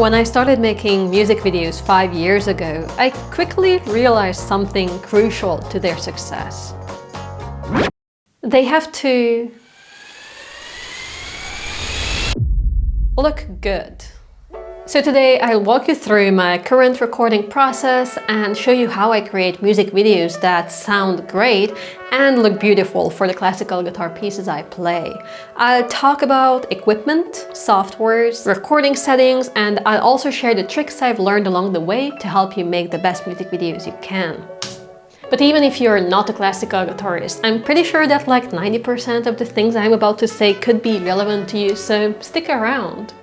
When I started making music videos 5 years ago, I quickly realized something crucial to their success. They have to look good. So today I'll walk you through my current recording process and show you how I create music videos that sound great and look beautiful for the classical guitar pieces I play. I'll talk about equipment, softwares, recording settings, and I'll also share the tricks I've learned along the way to help you make the best music videos you can. But even if you're not a classical guitarist, I'm pretty sure that like 90% of the things I'm about to say could be relevant to you, so stick around.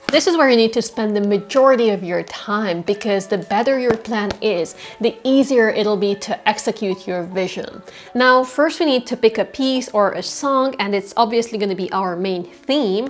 This is where you need to spend the majority of your time, because the better your plan is, the easier it'll be to execute your vision. Now, first we need to pick a piece or a song, and it's obviously going to be our main theme.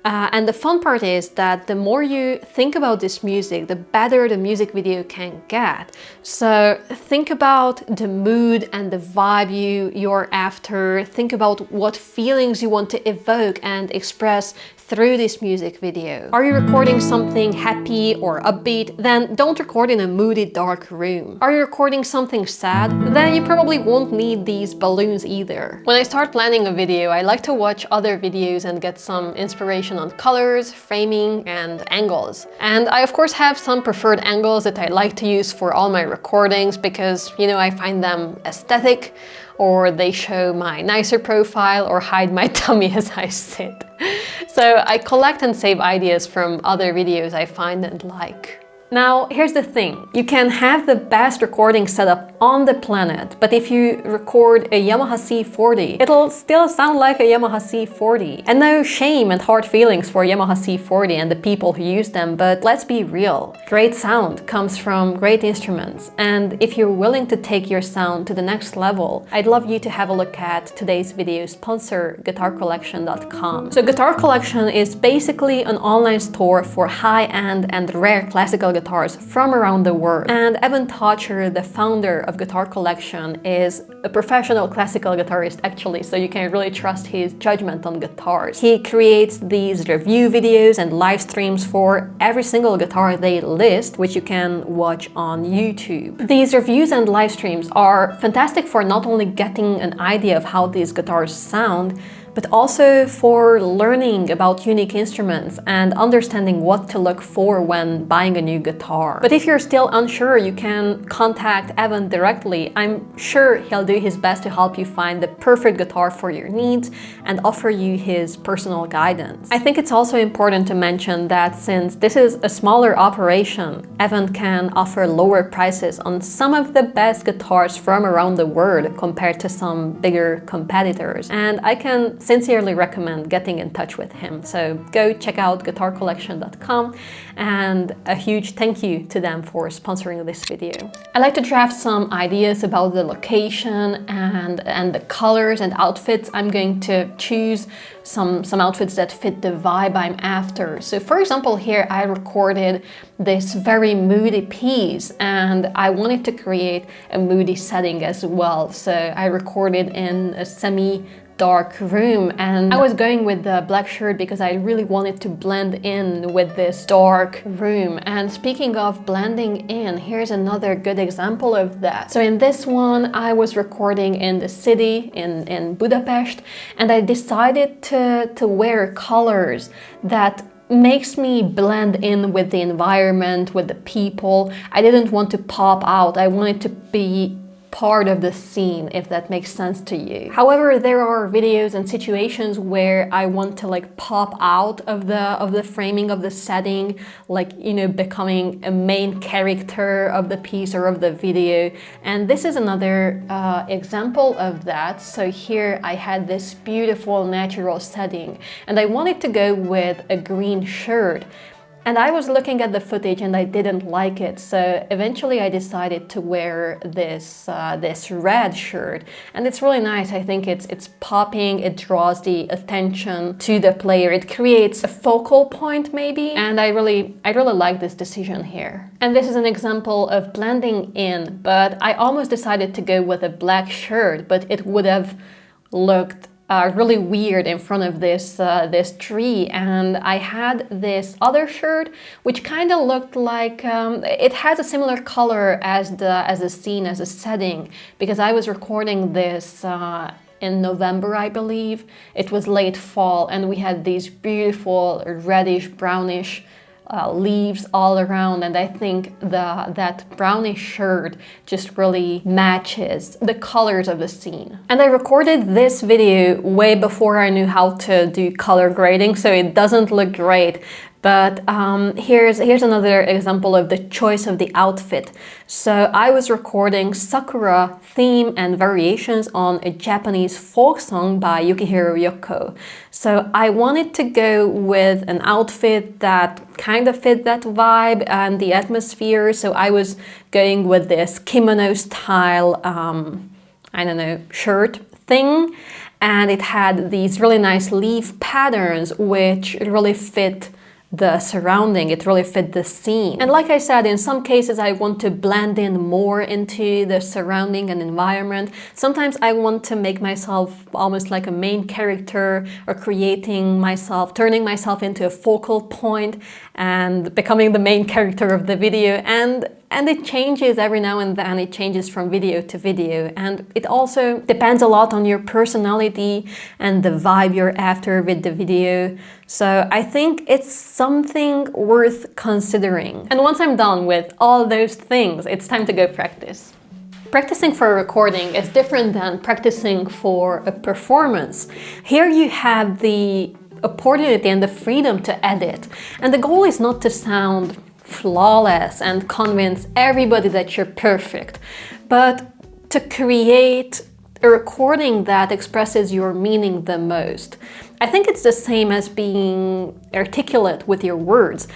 And the fun part is that the more you think about this music, the better the music video can get. So think about the mood and the vibe you're after. Think about what feelings you want to evoke and express through this music video. Are you recording something happy or upbeat? Then don't record in a moody, dark room. Are you recording something sad? Then you probably won't need these balloons either. When I start planning a video, I like to watch other videos and get some inspiration on colors, framing, and angles. And I of course have some preferred angles that I like to use for all my recordings because, you know, I find them aesthetic, or they show my nicer profile or hide my tummy as I sit. So I collect and save ideas from other videos I find and like. Now, here's the thing. You can have the best recording setup on the planet, but if you record a Yamaha C40, it'll still sound like a Yamaha C40. And no shame and hard feelings for Yamaha C40 and the people who use them, but let's be real. Great sound comes from great instruments, and if you're willing to take your sound to the next level, I'd love you to have a look at today's video sponsor, guitarcollection.com. So Guitar Collection is basically an online store for high-end and rare classical guitars from around the world. And Evan Tocher, the founder of Guitar Collection, is a professional classical guitarist actually, so you can really trust his judgment on guitars. He creates these review videos and live streams for every single guitar they list, which you can watch on YouTube. These reviews and live streams are fantastic for not only getting an idea of how these guitars sound, but also for learning about unique instruments and understanding what to look for when buying a new guitar. But if you're still unsure, you can contact Evan directly. I'm sure he'll do his best to help you find the perfect guitar for your needs and offer you his personal guidance. I think it's also important to mention that since this is a smaller operation, Evan can offer lower prices on some of the best guitars from around the world compared to some bigger competitors. And I can sincerely recommend getting in touch with him. So go check out guitarcollection.com, and a huge thank you to them for sponsoring this video. I like to draft some ideas about the location and the colors and outfits I'm going to choose, some outfits that fit the vibe I'm after. So for example, here I recorded this very moody piece and I wanted to create a moody setting as well. So I recorded in a semi-dark room, and I was going with the black shirt because I really wanted to blend in with this dark room. And speaking of blending in, here's another good example of that. So in this one, I was recording in the city in Budapest, and I decided to wear colors that makes me blend in with the environment, with the people. I didn't want to pop out. I wanted to be part of the scene, if that makes sense to you. However, there are videos and situations where I want to like pop out of the framing of the setting, like, you know, becoming a main character of the piece or of the video. And this is another example of that. So here I had this beautiful natural setting and I wanted to go with a green shirt. And I was looking at the footage and I didn't like it, so eventually I decided to wear this red shirt, and it's really nice. I think it's popping, it draws the attention to the player, it creates a focal point maybe, and I really like this decision here. And this is an example of blending in, but I almost decided to go with a black shirt, but it would have looked really weird in front of this tree, and I had this other shirt which kind of looked like it has a similar color as the scene, as a setting, because I was recording this in November, I believe. It was late fall, and we had these beautiful reddish brownish leaves all around, and I think that brownish shirt just really matches the colors of the scene. And I recorded this video way before I knew how to do color grading, so it doesn't look great. But here's another example of the choice of the outfit. So I was recording Sakura theme and variations on a Japanese folk song by Yukihiro Yoko. So I wanted to go with an outfit that kind of fit that vibe and the atmosphere. So I was going with this kimono style, I don't know, shirt thing. And it had these really nice leaf patterns which really fit the surrounding, it really fit the scene. And like I said, in some cases I want to blend in more into the surrounding and environment. Sometimes I want to make myself almost like a main character, or creating myself, turning myself into a focal point and becoming the main character of the video. And it changes every now and then, it changes from video to video. And it also depends a lot on your personality and the vibe you're after with the video. So I think it's something worth considering. And once I'm done with all those things, it's time to go practice. Practicing for a recording is different than practicing for a performance. Here you have the opportunity and the freedom to edit. And the goal is not to sound flawless and convince everybody that you're perfect, but to create a recording that expresses your meaning the most. I think it's the same as being articulate with your words.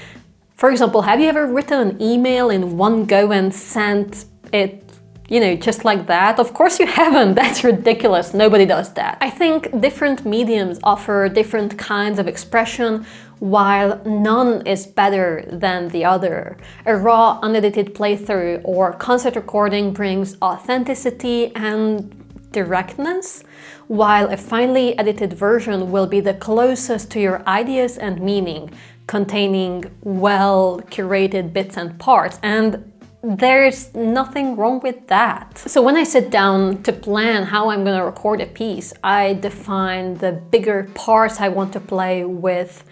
For example, have you ever written an email in one go and sent it, you know, just like that? Of course you haven't. That's ridiculous. Nobody does that. I think different mediums offer different kinds of expression, while none is better than the other. A raw, unedited playthrough or concert recording brings authenticity and directness, while a finely edited version will be the closest to your ideas and meaning, containing well-curated bits and parts. And there's nothing wrong with that. So when I sit down to plan how I'm going to record a piece, I define the bigger parts I want to play with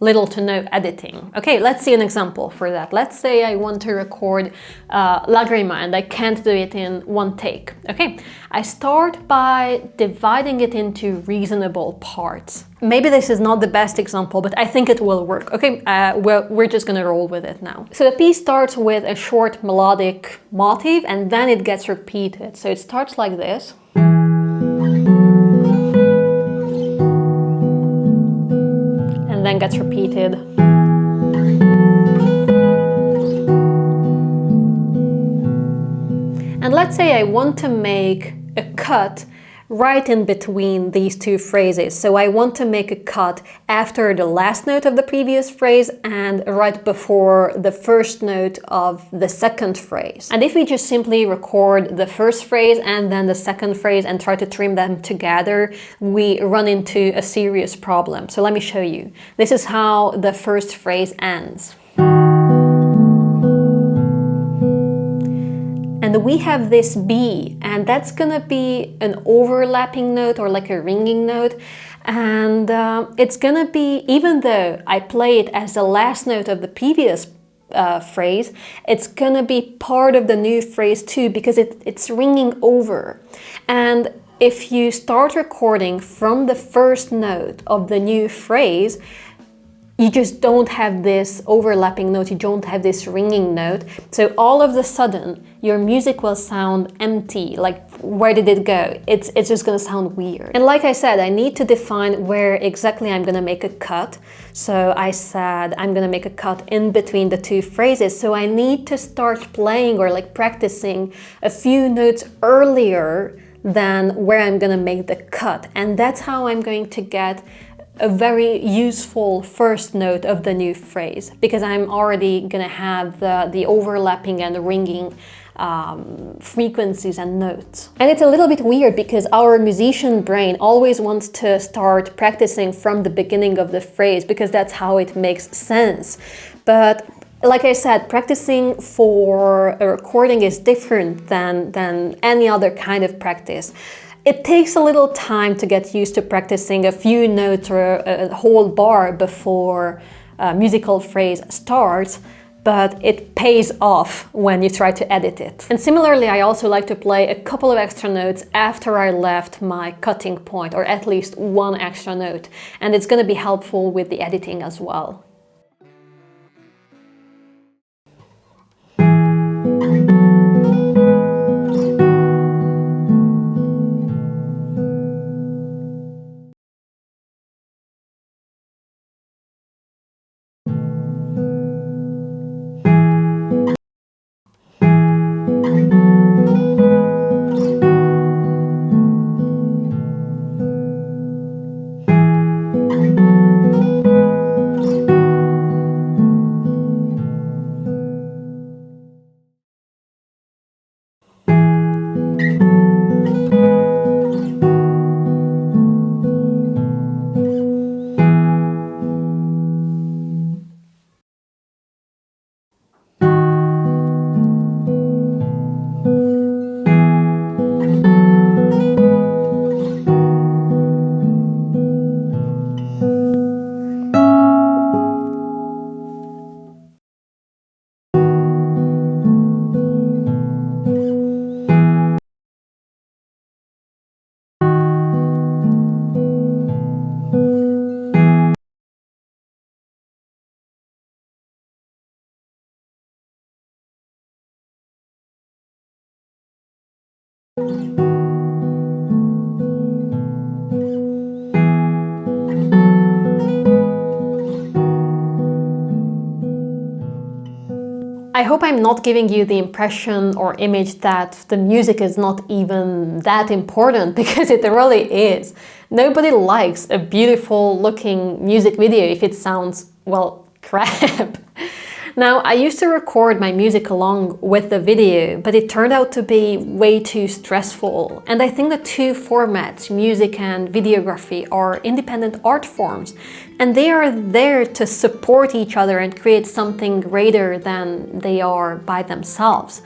little to no editing. Okay, let's see an example for that. Let's say I want to record Lagrima and I can't do it in one take. Okay, I start by dividing it into reasonable parts. Maybe this is not the best example, but I think it will work. Okay, we're just gonna roll with it now. So the piece starts with a short melodic motif and then it gets repeated. So it starts like this. Then gets repeated. And let's say I want to make a cut right in between these two phrases. So I want to make a cut after the last note of the previous phrase and right before the first note of the second phrase. And if we just simply record the first phrase and then the second phrase and try to trim them together, we run into a serious problem. So let me show you. This is how the first phrase ends. And we have this B, and that's gonna be an overlapping note or like a ringing note. And it's gonna be, even though I play it as the last note of the previous phrase, it's gonna be part of the new phrase too, because it's ringing over. And if you start recording from the first note of the new phrase, you just don't have this overlapping note, you don't have this ringing note. So all of a sudden, your music will sound empty, like where did it go? It's just gonna sound weird. And like I said, I need to define where exactly I'm gonna make a cut. So I said I'm gonna make a cut in between the two phrases. So I need to start playing or like practicing a few notes earlier than where I'm gonna make the cut. And that's how I'm going to get a very useful first note of the new phrase, because I'm already gonna have the overlapping and ringing frequencies and notes. And it's a little bit weird because our musician brain always wants to start practicing from the beginning of the phrase because that's how it makes sense. But like I said, practicing for a recording is different than any other kind of practice. It takes a little time to get used to practicing a few notes or a whole bar before a musical phrase starts, but it pays off when you try to edit it. And similarly, I also like to play a couple of extra notes after I left my cutting point, or at least one extra note, and it's going to be helpful with the editing as well. I hope I'm not giving you the impression or image that the music is not even that important, because it really is. Nobody likes a beautiful looking music video if it sounds, well, crap. Now, I used to record my music along with the video, but it turned out to be way too stressful. And I think the two formats, music and videography, are independent art forms. And they are there to support each other and create something greater than they are by themselves,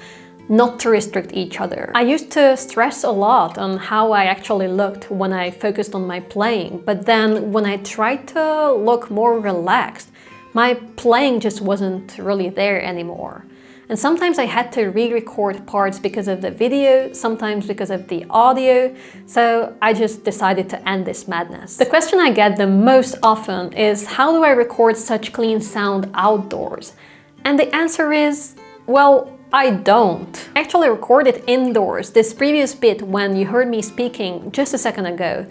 not to restrict each other. I used to stress a lot on how I actually looked when I focused on my playing, but then when I tried to look more relaxed, my playing just wasn't really there anymore. And sometimes I had to re-record parts because of the video, sometimes because of the audio, so I just decided to end this madness. The question I get the most often is, how do I record such clean sound outdoors? And the answer is, well, I don't. I actually recorded indoors this previous bit when you heard me speaking just a second ago.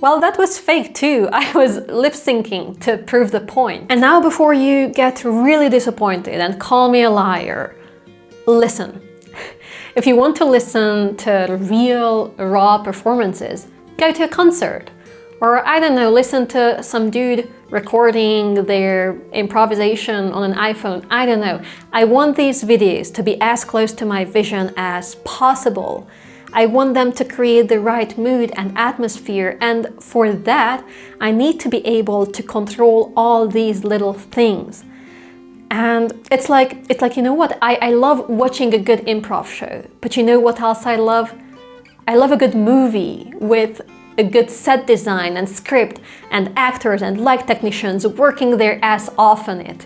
Well, that was fake too. I was lip syncing to prove the point. And now, before you get really disappointed and call me a liar, listen. If you want to listen to real, raw performances, go to a concert. Or, I don't know, listen to some dude recording their improvisation on an iPhone. I don't know. I want these videos to be as close to my vision as possible. I want them to create the right mood and atmosphere, and for that, I need to be able to control all these little things. And it's like, you know what? I love watching a good improv show, but you know what else I love? I love a good movie with a good set design and script and actors and light technicians working their ass off on it.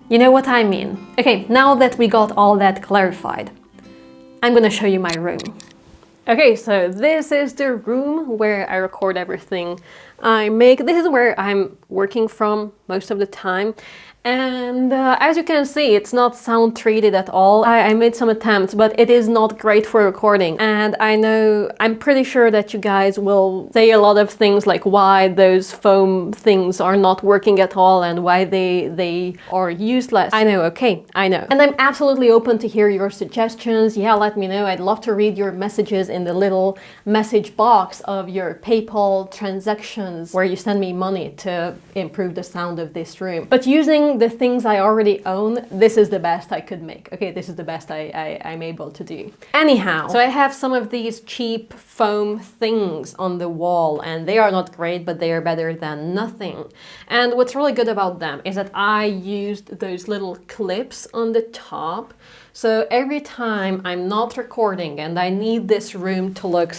You know what I mean? Okay, now that we got all that clarified, I'm gonna show you my room. Okay, so this is the room where I record everything I make. This is where I'm working from most of the time. And as you can see, it's not sound treated at all. I made some attempts, but it is not great for recording. And I'm pretty sure that you guys will say a lot of things like why those foam things are not working at all and why they are useless. I know, okay, I know. And I'm absolutely open to hear your suggestions. Yeah, let me know. I'd love to read your messages in the little message box of your PayPal transactions where you send me money to improve the sound of this room. But using the things I already own, this is the best I could make. Okay, this is the best I'm able to do. Anyhow, so I have some of these cheap foam things on the wall, and they are not great, but they are better than nothing. And what's really good about them is that I used those little clips on the top. So every time I'm not recording and I need this room to look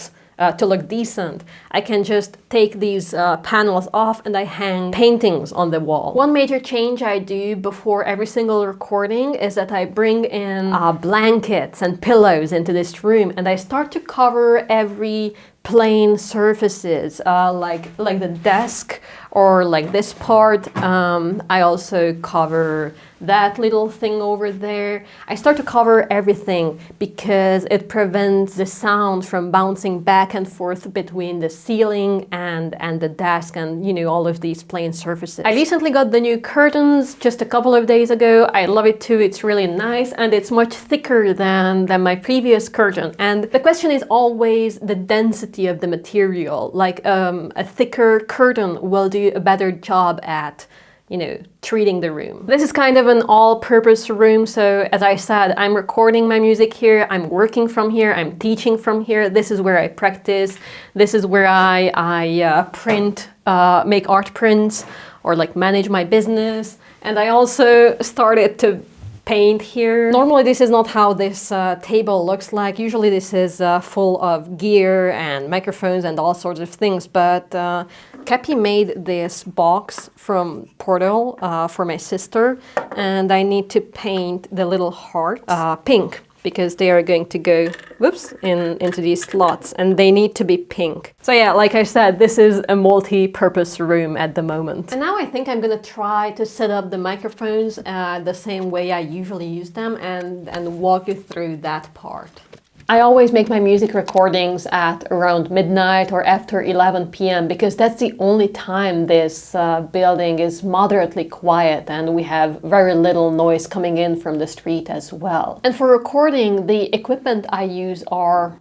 decent, I can just take these panels off and I hang paintings on the wall. One major change I do before every single recording is that I bring in blankets and pillows into this room, and I start to cover every plain surfaces, like the desk or like this part. I also cover that little thing over there. I start to cover everything because it prevents the sound from bouncing back and forth between the ceiling and the desk and, you know, all of these plain surfaces. I recently got the new curtains just a couple of days ago. I love it too. It's really nice and it's much thicker than my previous curtain. And the question is always the density of the material. Like a thicker curtain will do a better job at, you know, treating the room. This is kind of an all-purpose room, so as I said, I'm recording my music here, I'm working from here, I'm teaching from here, this is where I practice, this is where I print, make art prints, or like manage my business, and I also started to paint here. Normally this is not how this table looks like. Usually this is full of gear and microphones and all sorts of things, but Kepi made this box from Portal for my sister, and I need to paint the little hearts pink, because they are going to go, whoops, into these slots, and they need to be pink. So yeah, like I said, this is a multi-purpose room at the moment. And now I think I'm gonna try to set up the microphones the same way I usually use them and walk you through that part. I always make my music recordings at around midnight or after 11 p.m. because that's the only time this building is moderately quiet and we have very little noise coming in from the street as well. And for recording, the equipment I use are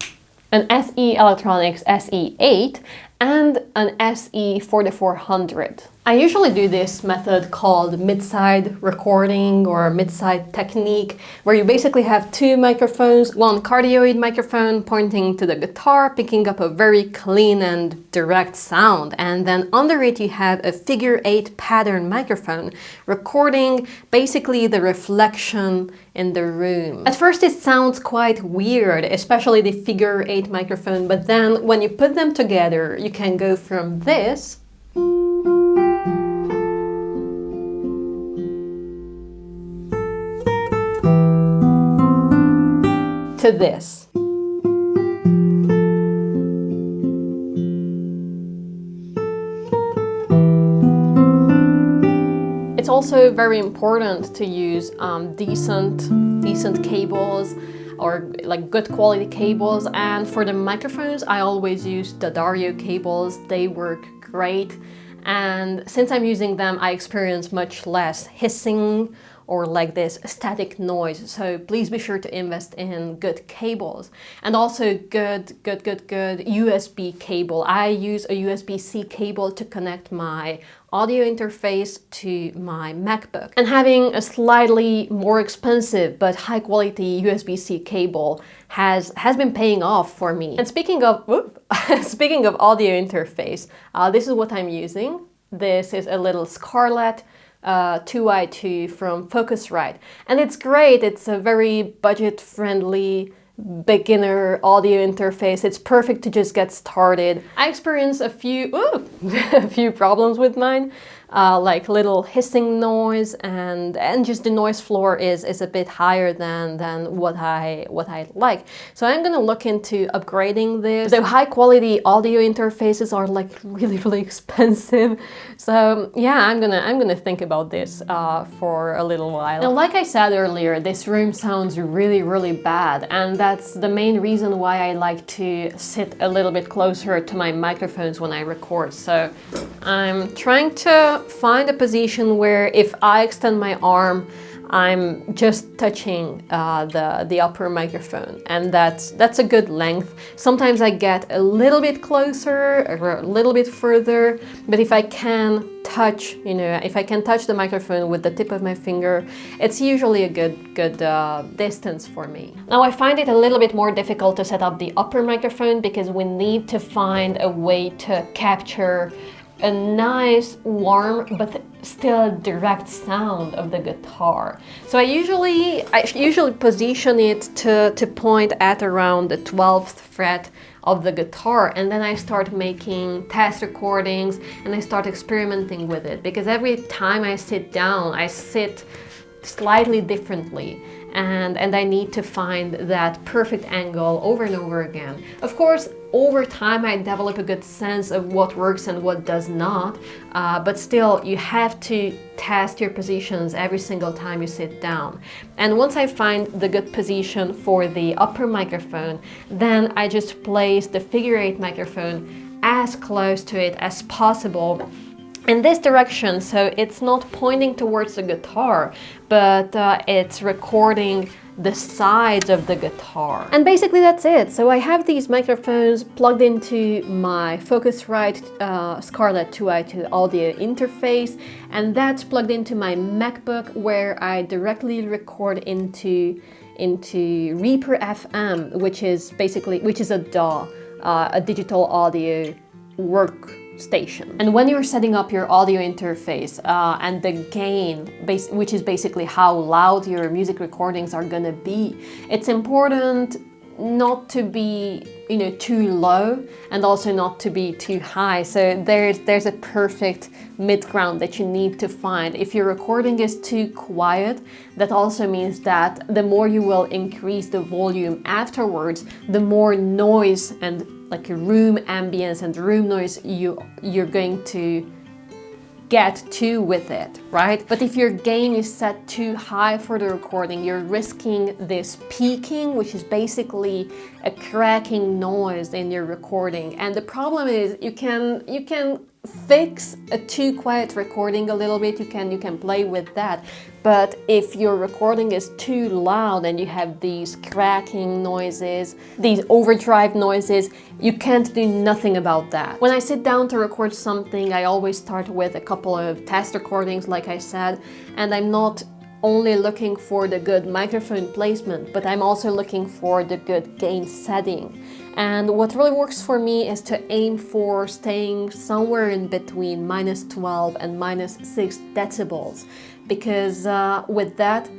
an SE Electronics SE8 and an SE 4400. I usually do this method called mid-side recording or mid-side technique, where you basically have two microphones, one cardioid microphone pointing to the guitar, picking up a very clean and direct sound, and then under it you have a figure 8 pattern microphone recording basically the reflection in the room. At first it sounds quite weird, especially the figure 8 microphone, but then when you put them together you can go from this to this. It's also very important to use decent cables or like good quality cables, and for the microphones I always use the Dario cables. They work great, and since I'm using them I experience much less hissing or like this static noise. So please be sure to invest in good cables and also good USB cable. I use a USB-C cable to connect my audio interface to my MacBook. And having a slightly more expensive but high quality USB-C cable has been paying off for me. And speaking of audio interface, this is what I'm using. This is a little Scarlett 2i2 from Focusrite, and it's great. It's a very budget-friendly beginner audio interface. It's perfect to just get started. I experienced a few problems with mine. like little hissing noise, and just the noise floor is a bit higher than what I like. So I'm gonna look into upgrading this. The high quality audio interfaces are like really expensive. So yeah, I'm gonna think about this for a little while. Now, like I said earlier, this room sounds really bad, and that's the main reason why I like to sit a little bit closer to my microphones when I record. So I'm trying to find a position where if I extend my arm, I'm just touching the upper microphone, and that's a good length. Sometimes I get a little bit closer or a little bit further, but if I can touch, if I can touch the microphone with the tip of my finger, it's usually a good distance for me. Now, I find it a little bit more difficult to set up the upper microphone because we need to find a way to capture a nice, warm, but still direct sound of the guitar. So I usually position it to point at around the 12th fret of the guitar, and then I start making test recordings and I start experimenting with it, because every time I sit down, I sit slightly differently, and I need to find that perfect angle over and over again. Of course, over time I develop a good sense of what works and what does not, but still you have to test your positions every single time you sit down. And once I find the good position for the upper microphone, then I just place the figure 8 microphone as close to it as possible in this direction, so it's not pointing towards the guitar, but it's recording the sides of the guitar. And basically that's it. So I have these microphones plugged into my Focusrite Scarlett 2i2 audio interface, and that's plugged into my MacBook, where I directly record into Reaper FM, which is a DAW, a digital audio workstation. And when you're setting up your audio interface and the gain, which is basically how loud your music recordings are gonna be, it's important not to be too low and also not to be too high. So there's a perfect mid ground that you need to find. If your recording is too quiet, that also means that the more you will increase the volume afterwards, the more noise and like room ambience and room noise you're going to get to with it, right? But if your gain is set too high for the recording, you're risking this peaking, which is basically a cracking noise in your recording. And the problem is you can fix a too quiet recording a little bit, you can play with that. But if your recording is too loud and you have these cracking noises, these overdrive noises, you can't do nothing about that. When I sit down to record something, I always start with a couple of test recordings, like I said, and I'm not only looking for the good microphone placement, but I'm also looking for the good gain setting. And what really works for me is to aim for staying somewhere in between -12 and -6 decibels, because with that,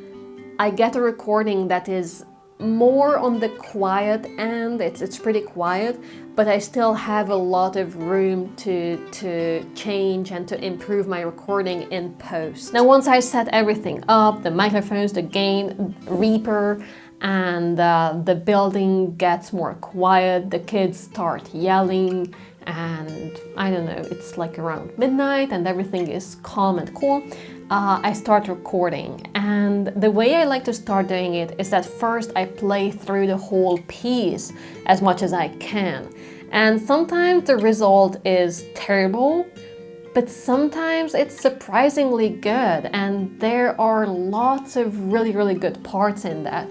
I get a recording that is more on the quiet end. It's pretty quiet, but I still have a lot of room to change and to improve my recording in post. Now, once I set everything up, the microphones, the gain, Reaper, and the building gets more quiet, the kids start yelling, and I don't know, it's like around midnight and everything is calm and cool, I start recording. And the way I like to start doing it is that first I play through the whole piece as much as I can. And sometimes the result is terrible, but sometimes it's surprisingly good, and there are lots of really good parts in that.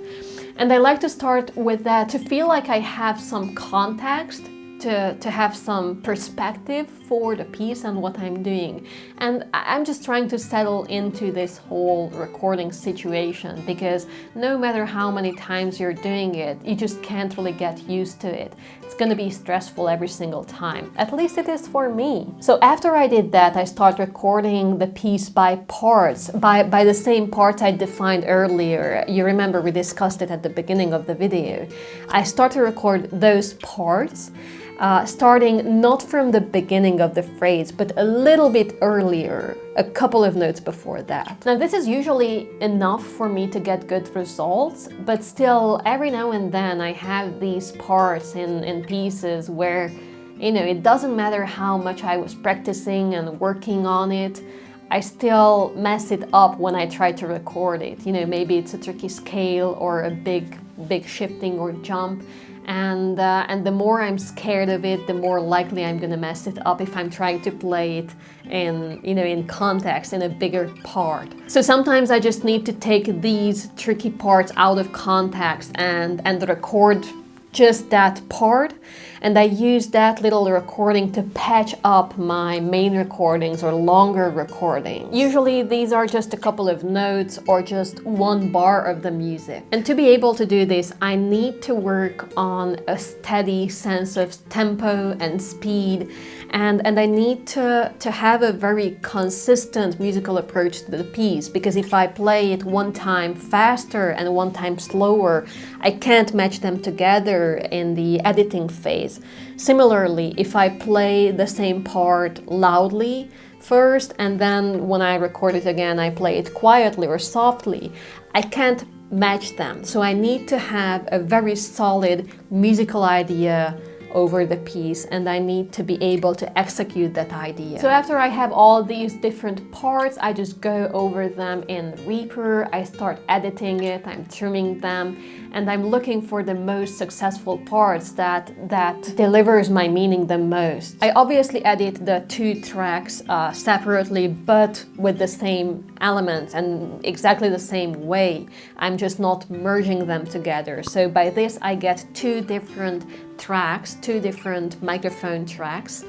And I like to start with that to feel like I have some context, to have some perspective for the piece and what I'm doing. And I'm just trying to settle into this whole recording situation, because no matter how many times you're doing it, you just can't really get used to it. It's gonna be stressful every single time. At least it is for me. So after I did that, I start recording the piece by parts, by the same parts I defined earlier. You remember we discussed it at the beginning of the video. I start to record those parts. starting not from the beginning of the phrase, but a little bit earlier, a couple of notes before that. Now, this is usually enough for me to get good results, but still, every now and then I have these parts in pieces where, you know, it doesn't matter how much I was practicing and working on it, I still mess it up when I try to record it. You know, maybe it's a tricky scale or a big shifting or jump. And the more I'm scared of it, the more likely I'm gonna mess it up if I'm trying to play it in, you know, in context, in a bigger part. So sometimes I just need to take these tricky parts out of context and record just that part, and I use that little recording to patch up my main recordings or longer recordings. Usually these are just a couple of notes or just one bar of the music. And to be able to do this, I need to work on a steady sense of tempo and speed, and I need to have a very consistent musical approach to the piece, because if I play it one time faster and one time slower, I can't match them together in the editing phase. Similarly, if I play the same part loudly first and then when I record it again I play it quietly or softly, I can't match them. So I need to have a very solid musical idea over the piece, and I need to be able to execute that idea. So after I have all these different parts, I just go over them in Reaper, I start editing it, I'm trimming them, and I'm looking for the most successful parts that delivers my meaning the most. I obviously edit the two tracks separately, but with the same elements and exactly the same way. I'm just not merging them together. So by this I get two different tracks, two different microphone tracks,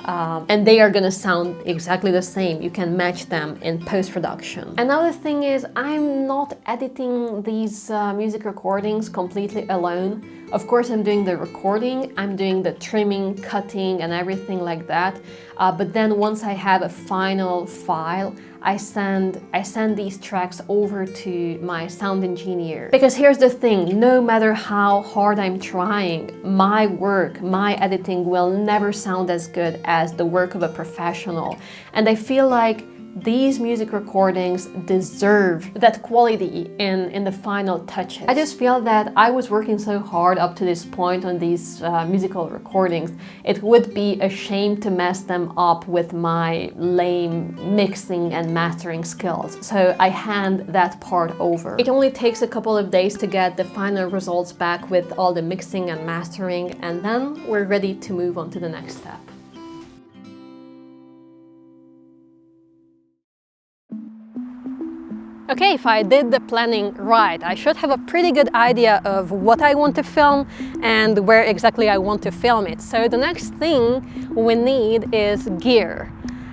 and they are gonna sound exactly the same. You can match them in post-production. Another thing is, I'm not editing these music recordings completely alone. Of course, I'm doing the recording, I'm doing the trimming, cutting, and everything like that. But then once I have a final file, I send these tracks over to my sound engineer. Because here's the thing, no matter how hard I'm trying, my work, my editing will never sound as good as the work of a professional. And I feel like these music recordings deserve that quality in the final touches. I just feel that I was working so hard up to this point on these musical recordings. It would be a shame to mess them up with my lame mixing and mastering skills. So I hand that part over. It only takes a couple of days to get the final results back with all the mixing and mastering, and then we're ready to move on to the next step. Okay, if I did the planning right, I should have a pretty good idea of what I want to film and where exactly I want to film it. So the next thing we need is gear.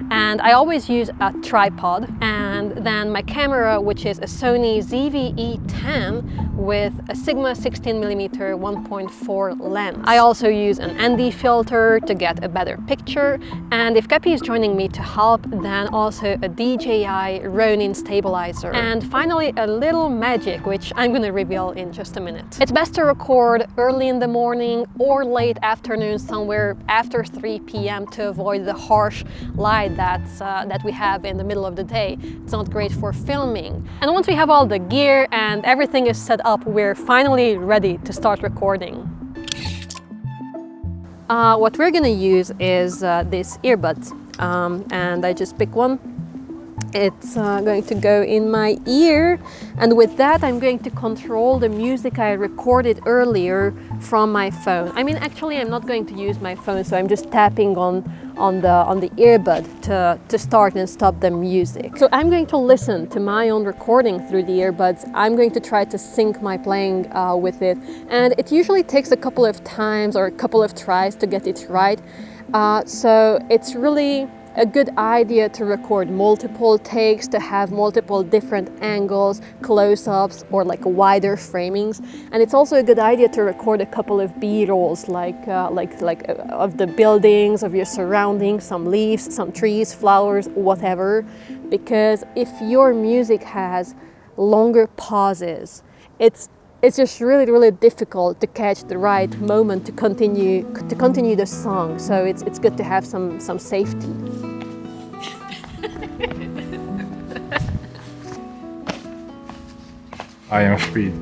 And I always use a tripod, and then my camera, which is a Sony ZV-E10 with a Sigma 16mm 1.4 lens. I also use an ND filter to get a better picture, and if Kepi is joining me to help, then also a DJI Ronin stabilizer. And finally a little magic, which I'm gonna reveal in just a minute. It's best to record early in the morning or late afternoon, somewhere after 3 p.m. to avoid the harsh light that we have in the middle of the day. It's not great for filming. And once we have all the gear and everything is set up, we're finally ready to start recording. What we're gonna use is this earbuds, and I just pick one. It's going to go in my ear, and with that I'm going to control the music I recorded earlier from my phone. I mean, actually I'm not going to use my phone, so I'm just tapping on the earbud to start and stop the music. So I'm going to listen to my own recording through the earbuds. I'm going to try to sync my playing with it, and it usually takes a couple of times or a couple of tries to get it right. So it's really a good idea to record multiple takes, to have multiple different angles, close-ups, or like wider framings. And it's also a good idea to record a couple of B-rolls, like of the buildings, of your surroundings, some leaves, some trees, flowers, whatever. Because if your music has longer pauses, it's it's just really difficult to catch the right moment to continue the song. So it's good to have some safety. I am speed.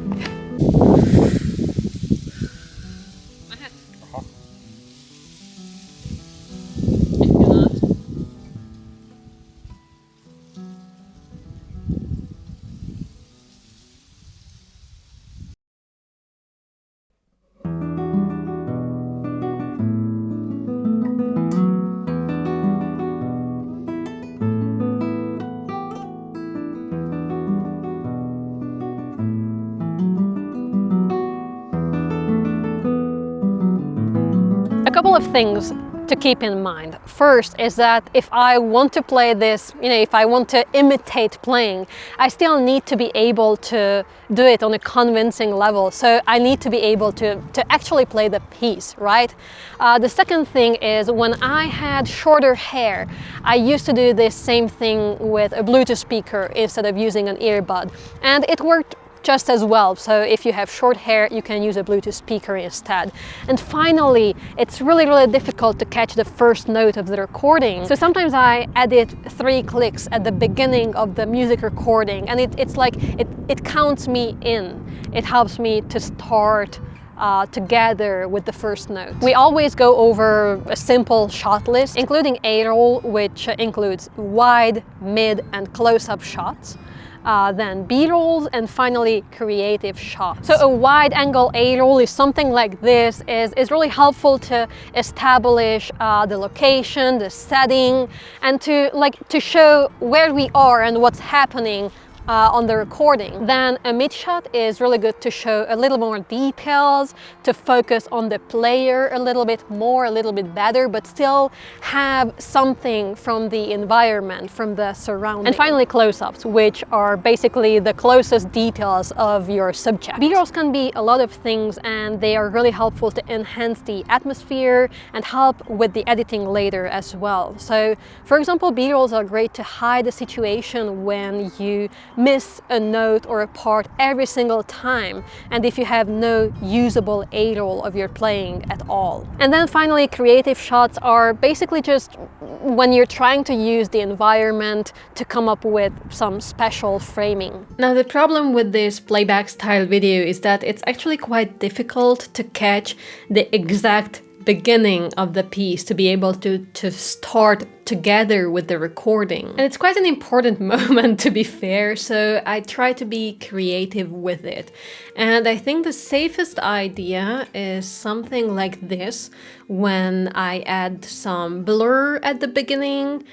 A couple of things to keep in mind. First is that if I want to play this, if I want to imitate playing, I still need to be able to do it on a convincing level. So I need to be able to actually play the piece, right? The second thing is when I had shorter hair, I used to do this same thing with a Bluetooth speaker instead of using an earbud. And it worked just as well. So if you have short hair, you can use a Bluetooth speaker instead. And finally, it's really difficult to catch the first note of the recording. So sometimes I edit 3 clicks at the beginning of the music recording, and it's like it counts me in. It helps me to start together with the first note. We always go over a simple shot list, including A-roll, which includes wide, mid, and close-up shots. Then B-rolls, and finally creative shots. So a wide angle A-roll is something like this, is really helpful to establish the location, the setting, and to show where we are and what's happening on the recording. Then a mid shot is really good to show a little more details, to focus on the player a little bit more, a little bit better, but still have something from the environment, from the surroundings. And finally close-ups, which are basically the closest details of your subject. B-rolls can be a lot of things, and they are really helpful to enhance the atmosphere and help with the editing later as well. So for example, B-rolls are great to hide a situation when you miss a note or a part every single time, and if you have no usable A-roll of your playing at all. And then finally, creative shots are basically just when you're trying to use the environment to come up with some special framing. Now, the problem with this playback style video is that it's actually quite difficult to catch the exact beginning of the piece, to be able to start together with the recording. And it's quite an important moment, to be fair, so I try to be creative with it. And I think the safest idea is something like this, when I add some blur at the beginning,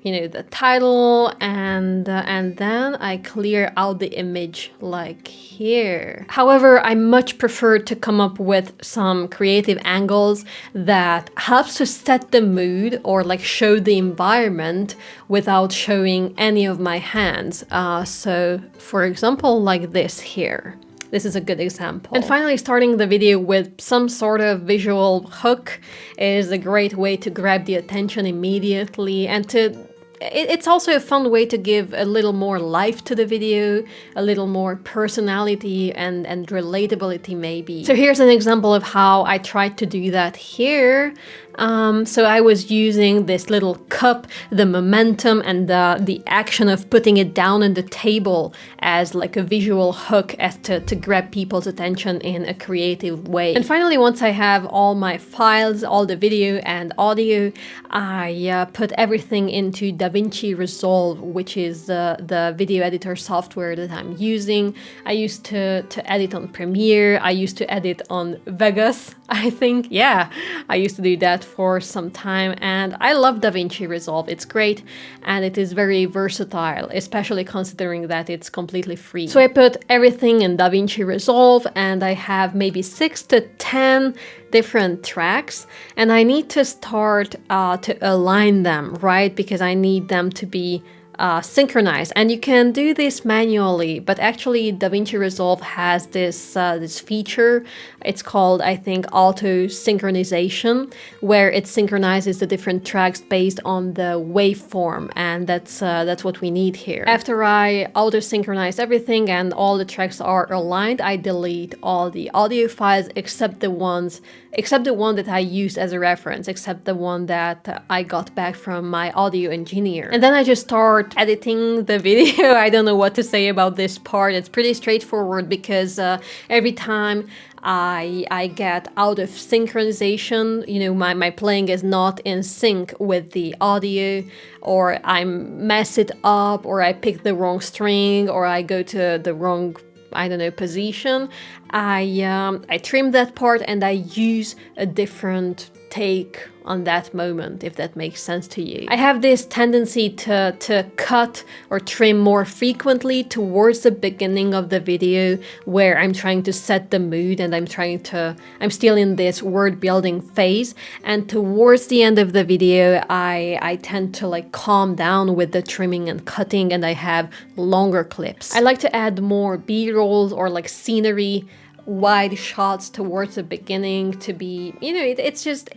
the title, and then I clear out the image like here. However, I much prefer to come up with some creative angles that helps to set the mood or show the environment without showing any of my hands. So for example, like this here. This is a good example. And finally, starting the video with some sort of visual hook is a great way to grab the attention immediately, and it's also a fun way to give a little more life to the video, a little more personality and relatability maybe. So here's an example of how I tried to do that here. So I was using this little cup, the momentum and the action of putting it down on the table as like a visual hook as to grab people's attention in a creative way. And finally, once I have all my files, all the video and audio, I put everything into DaVinci Resolve, which is the video editor software that I'm using. I used to edit on Premiere. I used to edit on Vegas, I think. Yeah, I used to do that for some time, and I love DaVinci Resolve. It's great, and it is very versatile, especially considering that it's completely free. So I put everything in DaVinci Resolve, and I have maybe 6 to 10 different tracks, and I need to start to align them, right? Because I need them to be synchronize, and you can do this manually, but actually DaVinci Resolve has this feature. It's called, I think, auto synchronization, where it synchronizes the different tracks based on the waveform, and that's what we need here. After I auto synchronize everything and all the tracks are aligned, I delete all the audio files except the one that I used as a reference, except the one that I got back from my audio engineer. And then I just start editing the video. I don't know what to say about this part. It's pretty straightforward because every time I get out of synchronization, you know, my playing is not in sync with the audio, or I mess it up, or I pick the wrong string, or I go to the wrong, I don't know, position, I trim that part and I use a different take on that moment, if that makes sense to you. I have this tendency to cut or trim more frequently towards the beginning of the video, where I'm trying to set the mood and I'm still in this word building phase, and towards the end of the video I tend to like calm down with the trimming and cutting, and I have longer clips. I like to add more B-rolls or like scenery, wide shots towards the beginning to be, you know, it's just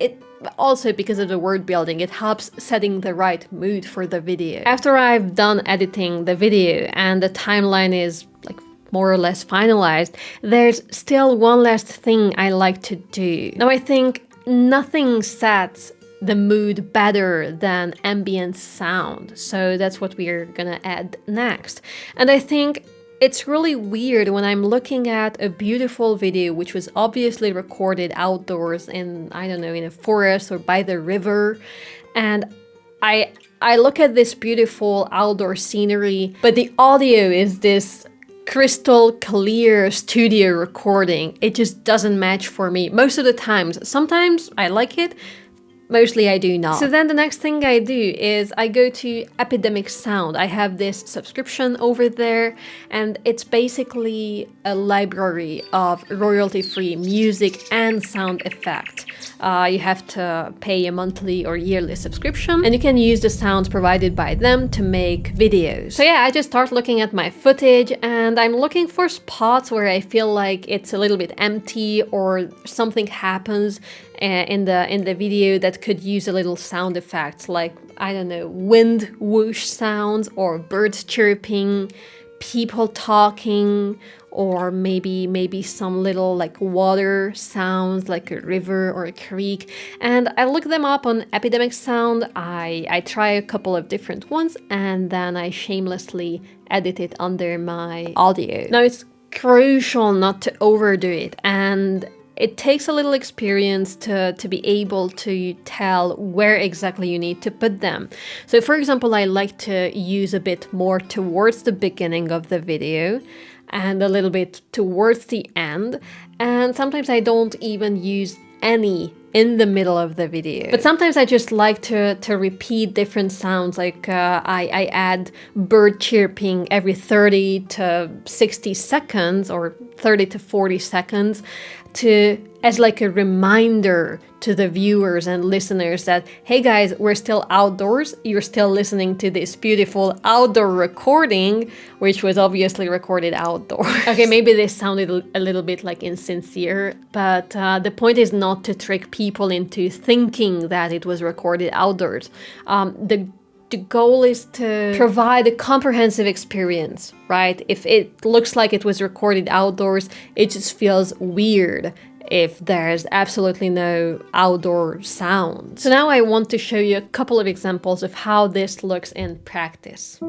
also because of the word building, it helps setting the right mood for the video. After I've done editing the video and the timeline is like more or less finalized, there's still one last thing I like to do. Now, I think nothing sets the mood better than ambient sound, so that's what we're gonna add next. And I think it's really weird when I'm looking at a beautiful video which was obviously recorded outdoors in, I don't know, in a forest or by the river, and I look at this beautiful outdoor scenery, but the audio is this crystal clear studio recording. It just doesn't match for me most of the times. Sometimes I like it, mostly I do not. So then the next thing I do is I go to Epidemic Sound. I have this subscription over there, and it's basically a library of royalty-free music and sound effects. You have to pay a monthly or yearly subscription, and you can use the sounds provided by them to make videos. So yeah, I just start looking at my footage, and I'm looking for spots where I feel like it's a little bit empty or something happens in the video that could use a little sound effects, like, I don't know, wind whoosh sounds or birds chirping, people talking, or maybe some little like water sounds like a river or a creek. And I look them up on Epidemic Sound. I try a couple of different ones, and then I shamelessly edit it under my audio. Now, it's crucial not to overdo it, and it takes a little experience to be able to tell where exactly you need to put them. So for example, I like to use a bit more towards the beginning of the video and a little bit towards the end. And sometimes I don't even use any in the middle of the video. But sometimes I just like to repeat different sounds, like I add bird chirping every 30 to 60 seconds or 30 to 40 seconds as like a reminder to the viewers and listeners that, hey guys, we're still outdoors, you're still listening to this beautiful outdoor recording, which was obviously recorded outdoors. Okay, maybe this sounded a little bit like insincere, but the point is not to trick people into thinking that it was recorded outdoors. The goal is to provide a comprehensive experience, right? If it looks like it was recorded outdoors, it just feels weird if there's absolutely no outdoor sound. So now I want to show you a couple of examples of how this looks in practice.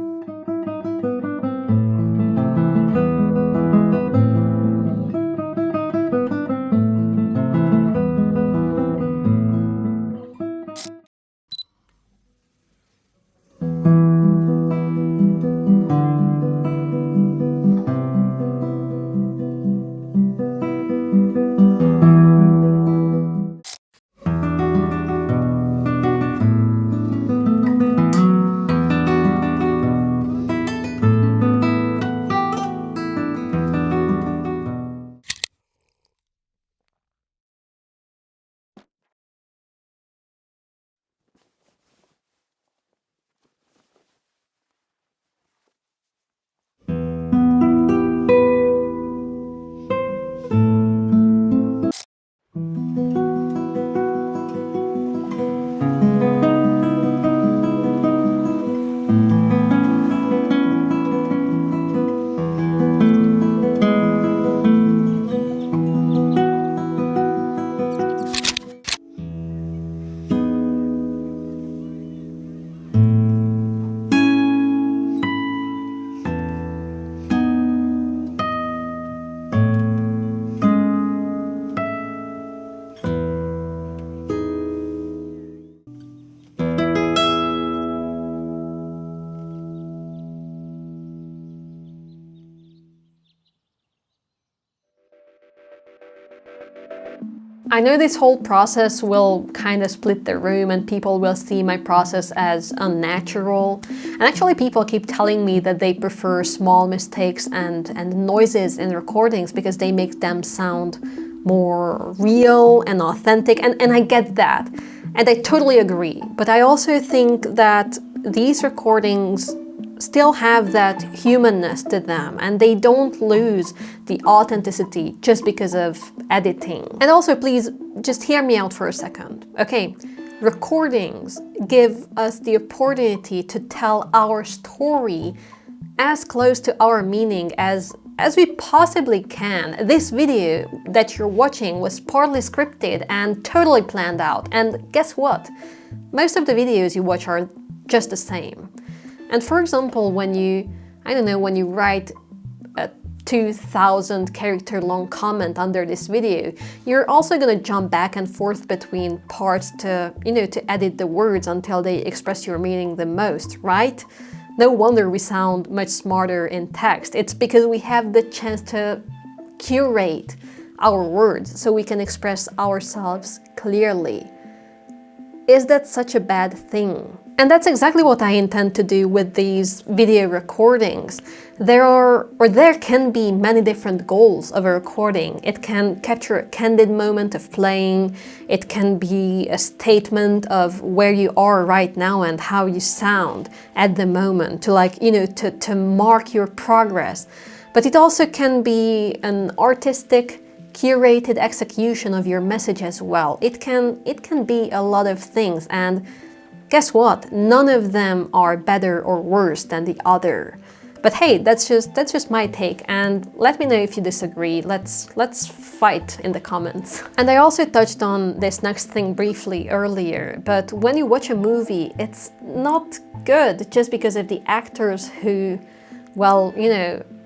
I know this whole process will kind of split the room and people will see my process as unnatural. And actually people keep telling me that they prefer small mistakes and noises in recordings because they make them sound more real and authentic. And I get that. And I totally agree. But I also think that these recordings still have that humanness to them and they don't lose the authenticity just because of editing. And also, please just hear me out for a second, okay? Recordings give us the opportunity to tell our story as close to our meaning as we possibly can. This video that you're watching was partly scripted and totally planned out. And guess what? Most of the videos you watch are just the same. And for example, when you write a 2,000 character long comment under this video, you're also going to jump back and forth between parts to edit the words until they express your meaning the most, right? No wonder we sound much smarter in text. It's because we have the chance to curate our words so we can express ourselves clearly. Is that such a bad thing? And that's exactly what I intend to do with these video recordings. There can be many different goals of a recording. It can capture a candid moment of playing. It can be a statement of where you are right now and how you sound at the moment to mark your progress. But it also can be an artistic, curated execution of your message as well. It can be a lot of things, and guess what? None of them are better or worse than the other. But hey, that's just my take, and let me know if you disagree. Let's fight in the comments. And I also touched on this next thing briefly earlier, but when you watch a movie, it's not good just because of the actors who, well,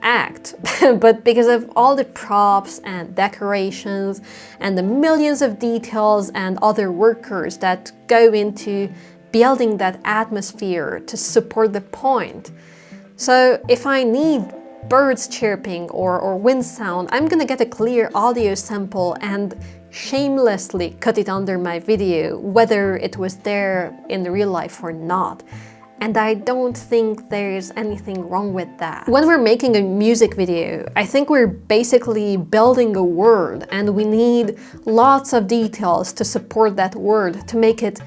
act, but because of all the props and decorations and the millions of details and other workers that go into building that atmosphere to support the point. So if I need birds chirping or wind sound, I'm gonna get a clear audio sample and shamelessly cut it under my video, whether it was there in the real life or not. And I don't think there's anything wrong with that. When we're making a music video, I think we're basically building a world, and we need lots of details to support that word, to make it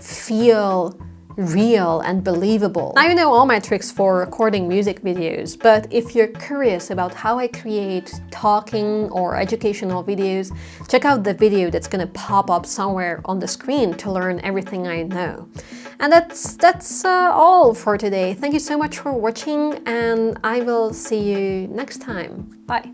feel real and believable. Now you know all my tricks for recording music videos, but if you're curious about how I create talking or educational videos, check out the video that's gonna pop up somewhere on the screen to learn everything I know. And that's all for today. Thank you so much for watching, and I will see you next time. Bye.